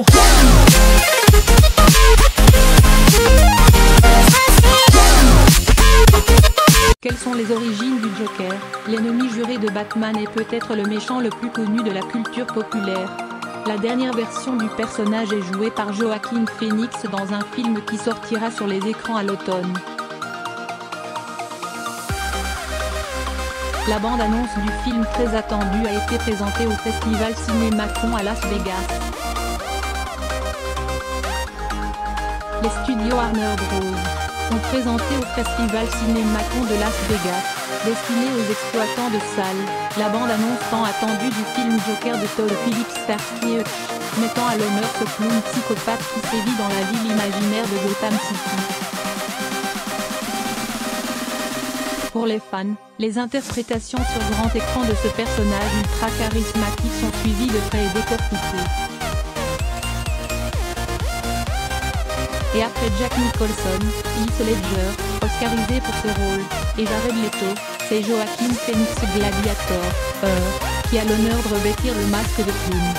go. Quelles sont les origines du Joker? L'ennemi juré de Batman est peut-être le méchant le plus connu de la culture populaire. La dernière version du personnage est jouée par Joaquin Phoenix dans un film qui sortira sur les écrans à l'automne. La bande-annonce du film très attendu a été présentée au Festival CinemaCon à Las Vegas. Les studios Warner Bros. Ont présenté au Festival CinemaCon de Las Vegas, destiné aux exploitants de salles, la bande-annonce tant attendue du film Joker de Todd Phillips Starsky Hutch, mettant à l'honneur ce clown psychopathe qui sévit dans la ville imaginaire de Gotham City. Pour les fans, les interprétations sur grand écran de ce personnage ultra charismatique sont suivies de près et décortiquées. Et après Jack Nicholson, Heath Ledger, oscarisé pour ce rôle, et Jared Leto, c'est Joaquin Phoenix Gladiator, qui a l'honneur de revêtir le masque de clown.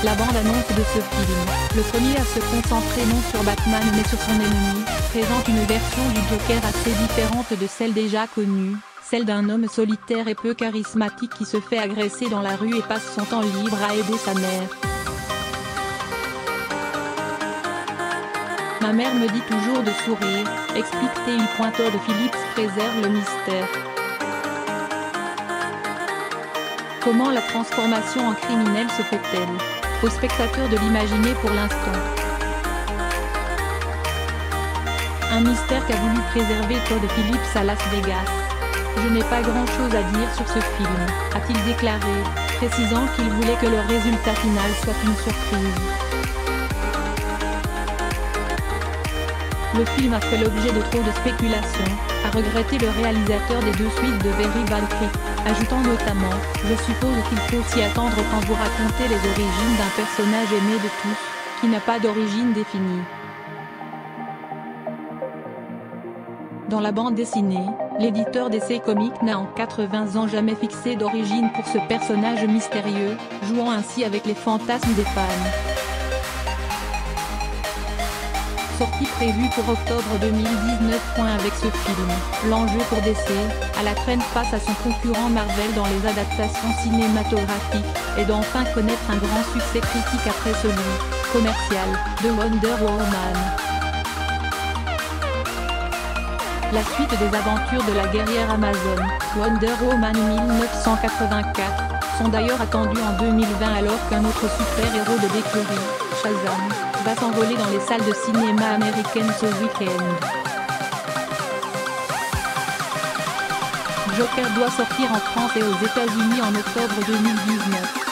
La bande-annonce de ce film, le premier à se concentrer non sur Batman mais sur son ennemi, présente une version du Joker assez différente de celle déjà connue, celle d'un homme solitaire et peu charismatique qui se fait agresser dans la rue et passe son temps libre à aider sa mère. Ma mère me dit toujours de sourire, explique T.I. Todd Phillips préserve le mystère. Comment la transformation en criminel se fait-elle? Au spectateur de l'imaginer pour l'instant. Un mystère qu'a voulu préserver Todd Phillips à Las Vegas. Je n'ai pas grand-chose à dire sur ce film, a-t-il déclaré, précisant qu'il voulait que le résultat final soit une surprise. Le film a fait l'objet de trop de spéculations, a regretté le réalisateur des deux suites de Very Bad Trip, ajoutant notamment « Je suppose qu'il faut s'y attendre quand vous racontez les origines d'un personnage aimé de tous, qui n'a pas d'origine définie. » Dans la bande dessinée, l'éditeur DC Comics n'a en 80 ans jamais fixé d'origine pour ce personnage mystérieux, jouant ainsi avec les fantasmes des fans. Sortie prévue pour octobre 2019. Avec ce film, l'enjeu pour DC, à la traîne face à son concurrent Marvel dans les adaptations cinématographiques, est d'enfin connaître un grand succès critique après celui, commercial, de Wonder Woman. La suite des aventures de la guerrière Amazon, Wonder Woman 1984, sont d'ailleurs attendues en 2020 alors qu'un autre super-héros de l'écurie, Shazam, va s'envoler dans les salles de cinéma américaines ce week-end. Joker doit sortir en France et aux États-Unis en octobre 2019.